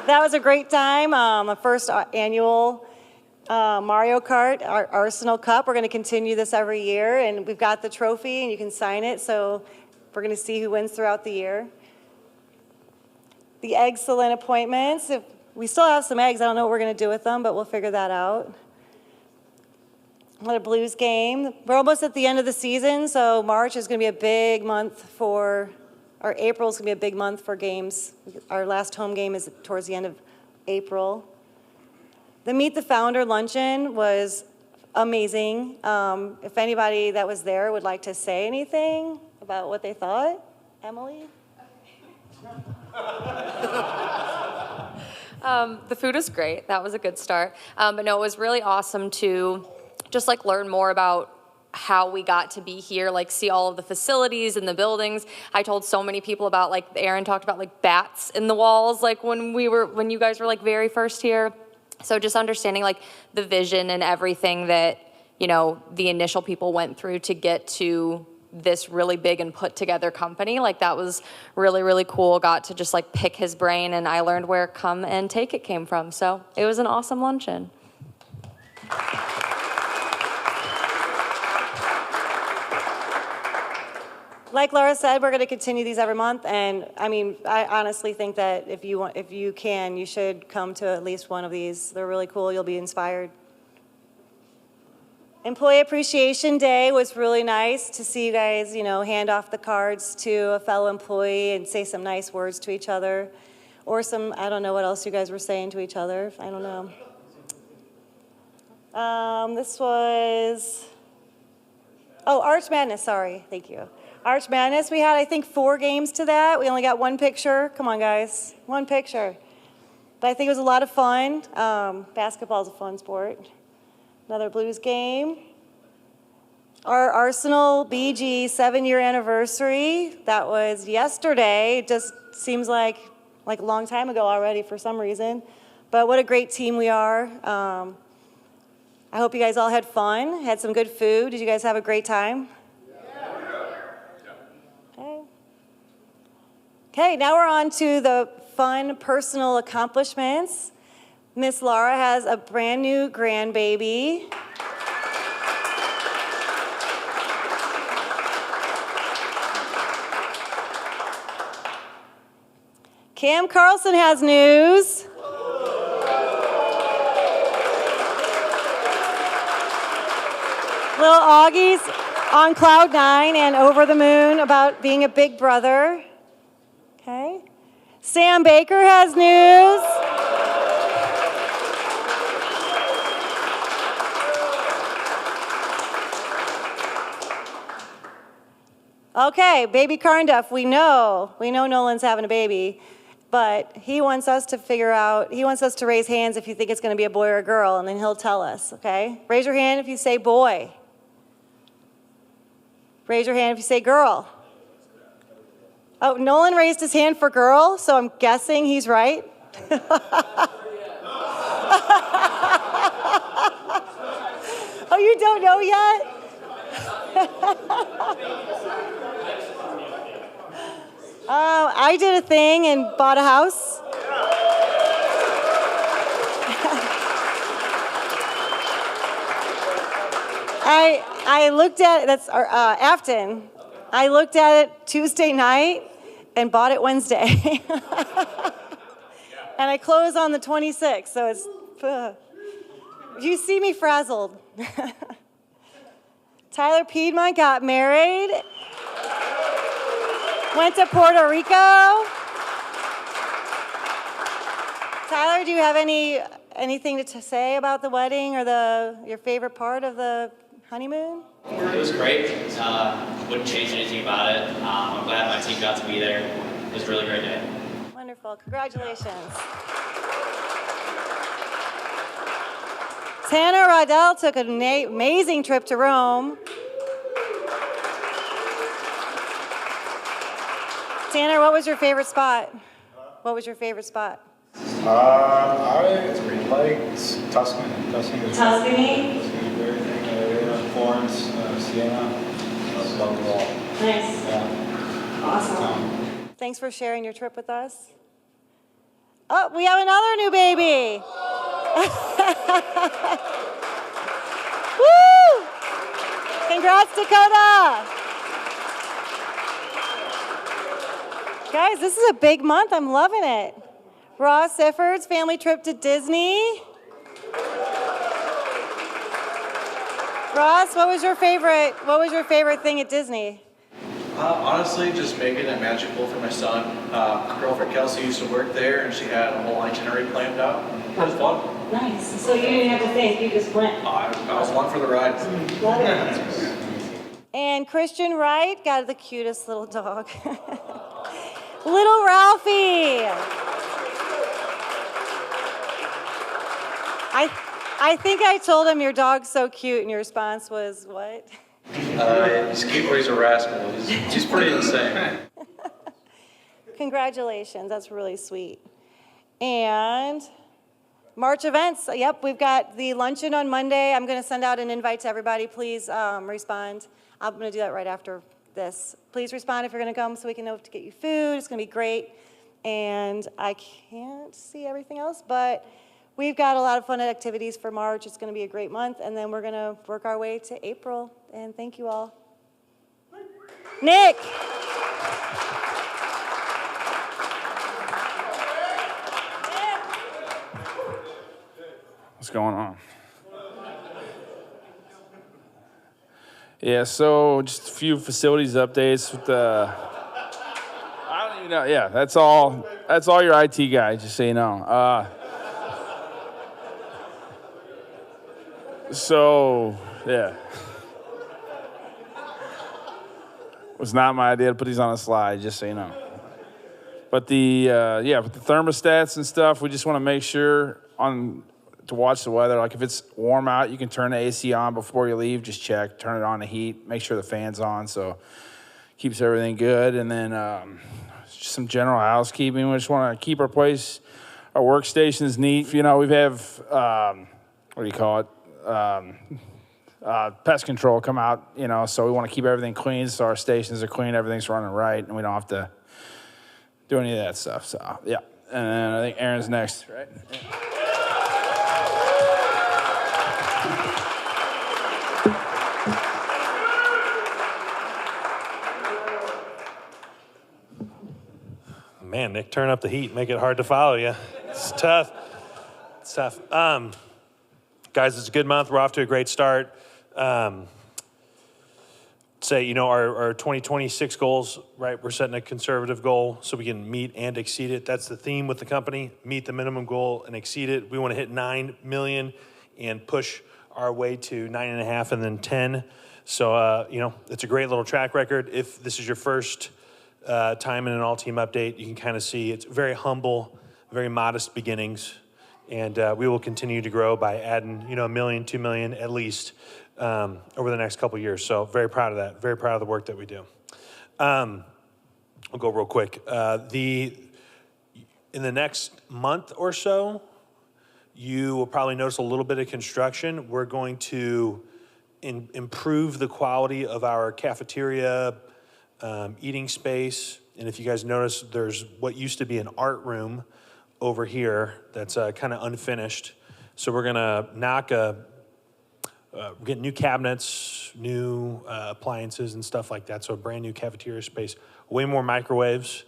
That was a great time. The first annual Mario Kart, our Arsenal Cup. We're going to continue this every year, and we've got the trophy, and you can sign it, so we're going to see who wins throughout the year. The excellent appointments. We still have some eggs. I don't know what we're going to do with them, but we'll figure that out. What a Blues game. We're almost at the end of the season, so March is going to be a big month or April is going to be a big month for games. Our last home game is towards the end of April. The Meet the Founder luncheon was amazing. If anybody that was there would like to say anything about what they thought, Emily? The food was great. That was a good start. But no, it was really awesome to just learn more about how we got to be here, see all of the facilities and the buildings. I told so many people about, Aaron talked about bats in the walls, when you guys were very first here. So just understanding the vision and everything that, the initial people went through to get to this really big and put together company. That was really, really cool. Got to just pick his brain, and I learned where Come and Take It came from. So it was an awesome luncheon. Like Laura said, we're going to continue these every month, and I honestly think that if you can, you should come to at least one of these. They're really cool. You'll be inspired. Employee Appreciation Day was really nice to see you guys, hand off the cards to a fellow employee and say some nice words to each other, or I don't know what else you guys were saying to each other. I don't know. This was, Arch Madness. Sorry, thank you. Arch Madness, we had, I think, 4 games to that. We only got 1 picture. Come on, guys. 1 picture. But I think it was a lot of fun. Basketball is a fun sport. Another Blues game. Our Arsenal BG 7-year anniversary. That was yesterday. It just seems like a long time ago already for some reason. But what a great team we are. I hope you guys all had fun, had some good food. Did you guys have a great time? Okay, now we're on to the fun personal accomplishments. Miss Laura has a brand new grandbaby. Cam Carlson has news. Little Augie's on cloud 9 and over the moon about being a big brother. Okay. Sam Baker has news. Okay, baby Carnduff, we know Nolan's having a baby, but he wants us to raise hands if you think it's gonna be a boy or a girl, and then he'll tell us, okay? Raise your hand if you say boy. Raise your hand if you say girl. Oh, Nolan raised his hand for girl, so I'm guessing he's right. Oh, you don't know yet? I did a thing and bought a house. I looked at it, that's Afton. I looked at it Tuesday night and bought it Wednesday. And I close on the 26th, so it's, you see me frazzled. Tyler Piedmont got married. Went to Puerto Rico. Tyler, do you have anything to say about the wedding or your favorite part of the honeymoon? It was great. Wouldn't change anything about it. I'm glad my team got to be there. It was a really great day. Wonderful. Congratulations. Tanner Rodell took an amazing trip to Rome. Tanner, what was your favorite spot? What was your favorite spot? I liked Tuscany. Tuscany was Tuscany? very Florence, Siena. Loved it all. Nice. Yeah. Awesome. Thanks for sharing your trip with us. Oh, we have another new baby. Woo! Congrats, Dakota. Guys, this is a big month. I'm loving it. Ross Sifford's family trip to Disney. Ross, what was your favorite thing at Disney? Honestly, just making it magical for my son. Girlfriend Kelsey used to work there, and she had a whole itinerary planned out. It was fun. Nice. So you didn't have to think, you just went. I was along for the ride. Love it. And Christian Wright got the cutest little dog. Little Ralphie. I think I told him your dog's so cute, and your response was what? He's cute, but he's a rascal. He's pretty insane. Congratulations, that's really sweet. And March events, yep, we've got the luncheon on Monday. I'm gonna send out an invite to everybody. Please respond. I'm gonna do that right after this. Please respond if you're gonna come so we can know to get you food. It's gonna be great. And I can't see everything else, but we've got a lot of fun activities for March. It's gonna be a great month, and then we're gonna work our way to April. And thank you all. Nick. What's going on? Yeah, so just a few facilities updates with the, I don't even know, yeah, that's all your IT guy, just so you know. So, yeah. It was not my idea to put these on a slide, just so you know. But with the thermostats and stuff, we just want to make sure to watch the weather. Like if it's warm out, you can turn the AC on before you leave. Just check, turn it on to heat, make sure the fan's on, so keeps everything good. And then just some general housekeeping. We just want to keep our workstations neat. You know, we have pest control come out. You know, so we want to keep everything clean, so our stations are clean, everything's running right, and we don't have to do any of that stuff. So yeah. And then I think Aaron's next, right? Yeah. Man, Nick, turn up the heat, make it hard to follow you. It's tough. It's tough. Guys, it's a good month. We're off to a great start. Say, our 2026 goals, right? We're setting a conservative goal so we can meet and exceed it. That's the theme with the company, meet the minimum goal and exceed it. We want to hit 9 million and push our way to 9.5 and then 10. So, it's a great little track record. If this is your first time in an all-team update, you can kind of see it's very humble, very modest beginnings. And we will continue to grow by adding, 1 million, 2 million at least over the next couple of years. So very proud of that. Very proud of the work that we do. I'll go real quick. In the next month or so, you will probably notice a little bit of construction. We're going to improve the quality of our cafeteria, eating space. And if you guys notice, there's what used to be an art room over here that's kind of unfinished. So we're gonna get new cabinets, new appliances and stuff like that. So a brand new cafeteria space, way more microwaves,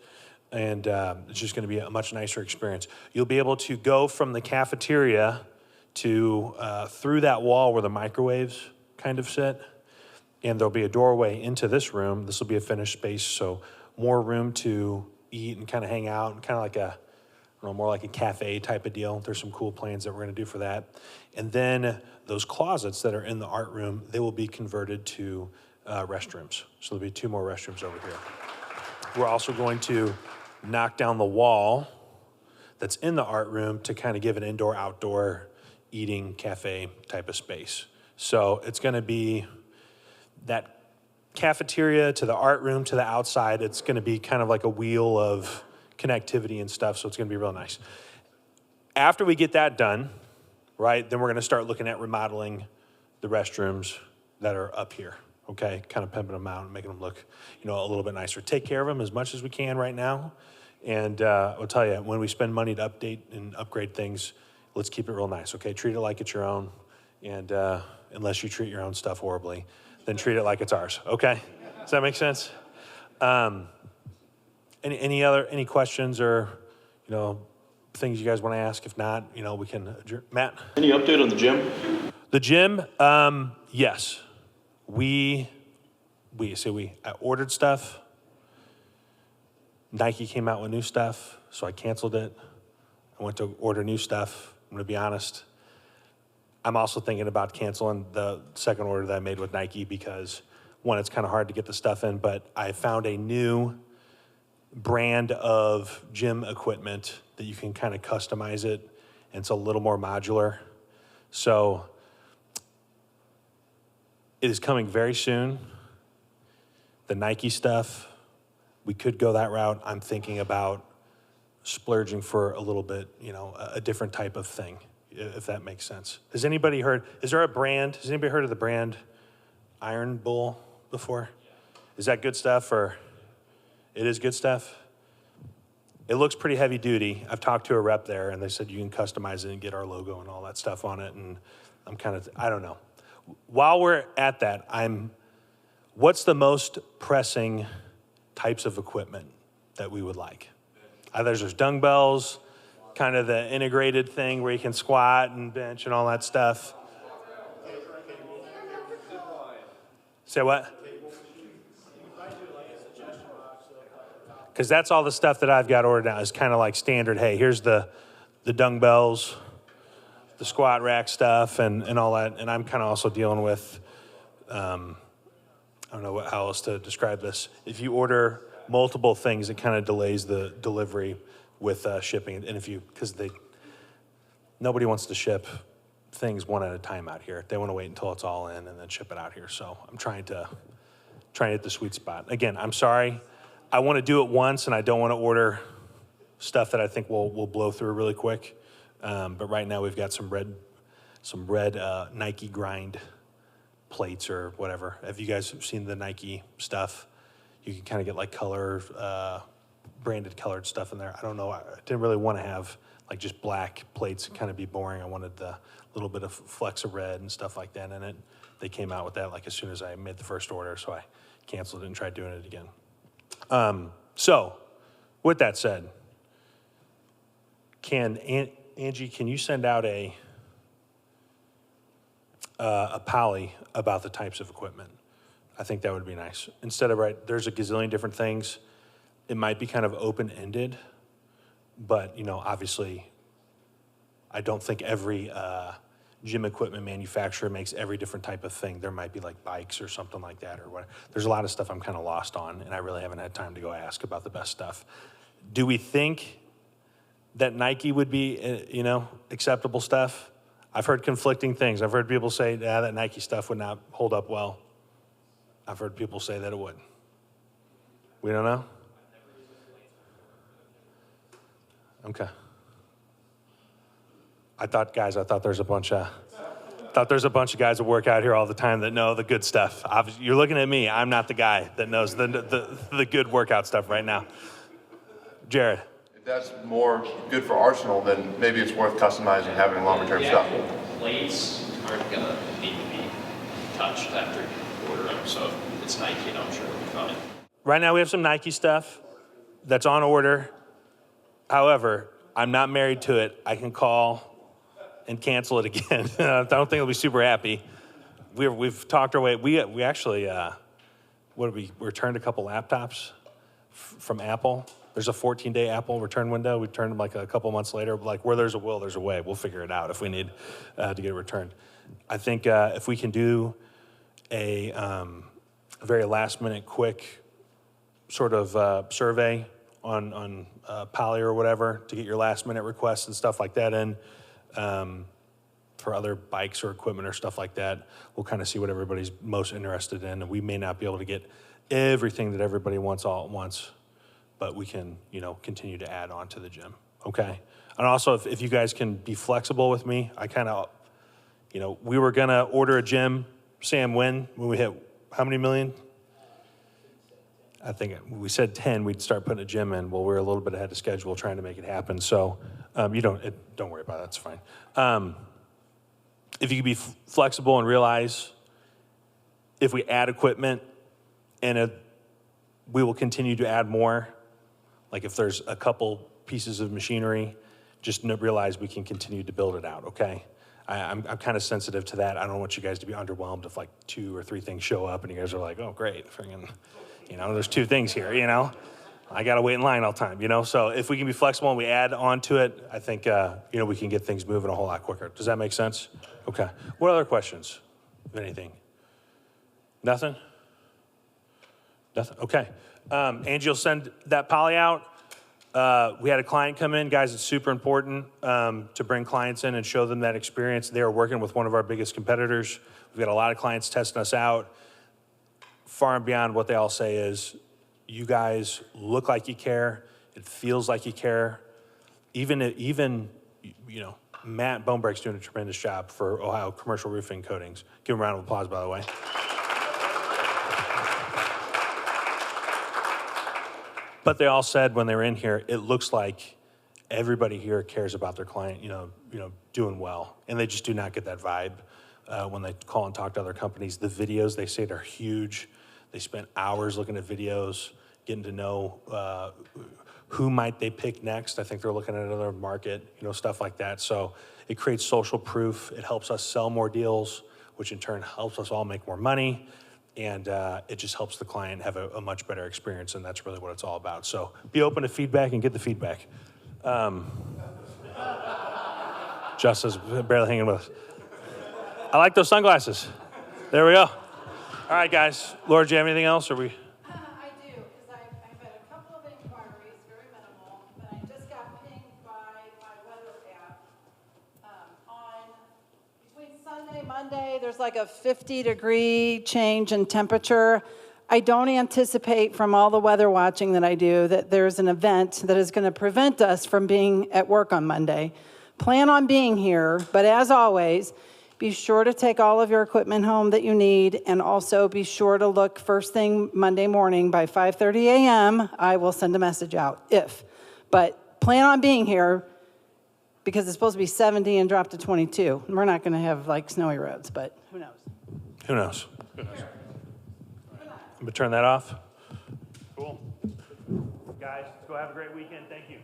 and it's just gonna be a much nicer experience. You'll be able to go from the cafeteria to through that wall where the microwaves kind of sit, and there'll be a doorway into this room. This will be a finished space, so more room to eat and kind of hang out, and kind of like more like a cafe type of deal. There's some cool plans that we're gonna do for that. And then those closets that are in the art room, they will be converted to restrooms. So there'll be 2 more restrooms over here. We're also going to knock down the wall that's in the art room to kind of give an indoor-outdoor eating cafe type of space. So it's gonna be that cafeteria to the art room to the outside. It's gonna be kind of like a wheel of connectivity and stuff, so it's gonna be real nice. After we get that done, right, then we're gonna start looking at remodeling the restrooms that are up here, okay? Kind of pimping them out and making them look, a little bit nicer. Take care of them as much as we can right now. And I'll tell you, when we spend money to update and upgrade things, let's keep it real nice, okay? Treat it like it's your own. And unless you treat your own stuff horribly, then treat it like it's ours, okay? Does that make sense? Any questions or, things you guys want to ask? If not, we can adjourn. Matt? Any update on the gym? The gym, yes. I ordered stuff. Nike came out with new stuff, so I canceled it. I went to order new stuff. I'm gonna be honest. I'm also thinking about canceling the second order that I made with Nike because, one, it's kind of hard to get the stuff in, but I found a new brand of gym equipment that you can kind of customize it, and it's a little more modular. So it is coming very soon. The Nike stuff, we could go that route. I'm thinking about splurging for a little bit, a different type of thing, if that makes sense. Has anybody heard of the brand Iron Bull before? Is that good stuff, or it is good stuff? It looks pretty heavy duty. I've talked to a rep there, and they said you can customize it and get our logo and all that stuff on it, and I don't know. While we're at that, what's the most pressing types of equipment that we would like? There's dumbbells, kind of the integrated thing where you can squat and bench and all that stuff. Say what? Because that's all the stuff that I've got ordered now is kind of like standard. Hey, here's the dumbbells, the squat rack stuff, and all that. And I'm kind of also dealing with, I don't know how else to describe this. If you order multiple things, it kind of delays the delivery with shipping. And nobody wants to ship things one at a time out here. They want to wait until it's all in and then ship it out here. So I'm trying to hit the sweet spot. Again, I'm sorry. I want to do it once, and I don't want to order stuff that I think will blow through really quick. But right now we've got some red Nike grind plates or whatever. Have you guys seen the Nike stuff? You can kind of get like branded colored stuff in there. I don't know. I didn't really want to have like just black plates and kind of be boring. I wanted the little bit of flecks of red and stuff like that in it. They came out with that like as soon as I made the first order, so I canceled it and tried doing it again. So with that said, Angie, can you send out a poly about the types of equipment? I think that would be nice. Instead of, there's a gazillion different things. It might be kind of open-ended, but, obviously, I don't think every gym equipment manufacturer makes every different type of thing. There might be like bikes or something like that or what. There's a lot of stuff I'm kind of lost on, and I really haven't had time to go ask about the best stuff. Do we think that Nike would be, acceptable stuff? I've heard conflicting things. I've heard people say, that Nike stuff would not hold up well. I've heard people say that it would. We don't know? Okay. I thought there's a bunch of guys that work out here all the time that know the good stuff. Obviously, you're looking at me. I'm not the guy that knows the good workout stuff right now. Jared. If that's more good for Arsenal, then maybe it's worth customizing, having longer term stuff. Plates aren't gonna need to be touched after you order them, so if it's Nike, I'm sure it'll be fine. Right now we have some Nike stuff that's on order. However, I'm not married to it. I can call and cancel it again. I don't think they'll be super happy. We've talked our way. We actually, we returned a couple laptops from Apple. There's a 14-day Apple return window. We returned them like a couple months later. Like where there's a will, there's a way. We'll figure it out if we need to get it returned. I think if we can do a very last-minute, quick sort of survey on Poly or whatever to get your last-minute requests and stuff like that in, for other bikes or equipment or stuff like that, we'll kind of see what everybody's most interested in. And we may not be able to get everything that everybody wants all at once, but we can, continue to add on to the gym, okay? And also, if you guys can be flexible with me, I kind of, we were gonna order a gym, Sam, when we hit how many million? I think we said 10, we'd start putting a gym in. Well, we're a little bit ahead of schedule trying to make it happen. So don't worry about it, that's fine. If you could be flexible and realize if we add equipment and we will continue to add more, like if there's a couple pieces of machinery, just realize we can continue to build it out, okay? I'm kind of sensitive to that. I don't want you guys to be underwhelmed if like 2 or 3 things show up and you guys are like, oh, great, friggin', there's 2 things here, I gotta wait in line all the time, So if we can be flexible and we add on to it, I think, we can get things moving a whole lot quicker. Does that make sense? Okay. What other questions, if anything? Nothing? Nothing, okay. Angie will send that poly out. We had a client come in. Guys, it's super important to bring clients in and show them that experience. They are working with one of our biggest competitors. We've got a lot of clients testing us out. Far and beyond what they all say is, you guys look like you care. It feels like you care. Even Matt Bonebreak's doing a tremendous job for Ohio Commercial Roofing Coatings. Give him a round of applause, by the way. But they all said when they were in here, it looks like everybody here cares about their client, doing well. And they just do not get that vibe when they call and talk to other companies. The videos, they say they're huge. They spent hours looking at videos, getting to know who might they pick next. I think they're looking at another market, stuff like that. So it creates social proof. It helps us sell more deals, which in turn helps us all make more money. And it just helps the client have a much better experience, and that's really what it's all about. So be open to feedback and get the feedback. Justin's barely hanging with us. I like those sunglasses. There we go. All right, guys. Laura, do you have anything else? Or we? I do, because I've had a couple of inquiries, very minimal, but I just got pinged by my weather app. Between Sunday and Monday, there's like a 50-degree change in temperature. I don't anticipate from all the weather watching that I do that there's an event that is going to prevent us from being at work on Monday. Plan on being here, but as always, be sure to take all of your equipment home that you need, and also be sure to look first thing Monday morning by 5:30 a.m. I will send a message out but plan on being here because it's supposed to be 70 and drop to 22. We're not going to have like snowy roads, but who knows? Who knows? I'm going to turn that off. Cool. Guys, let's go have a great weekend. Thank you.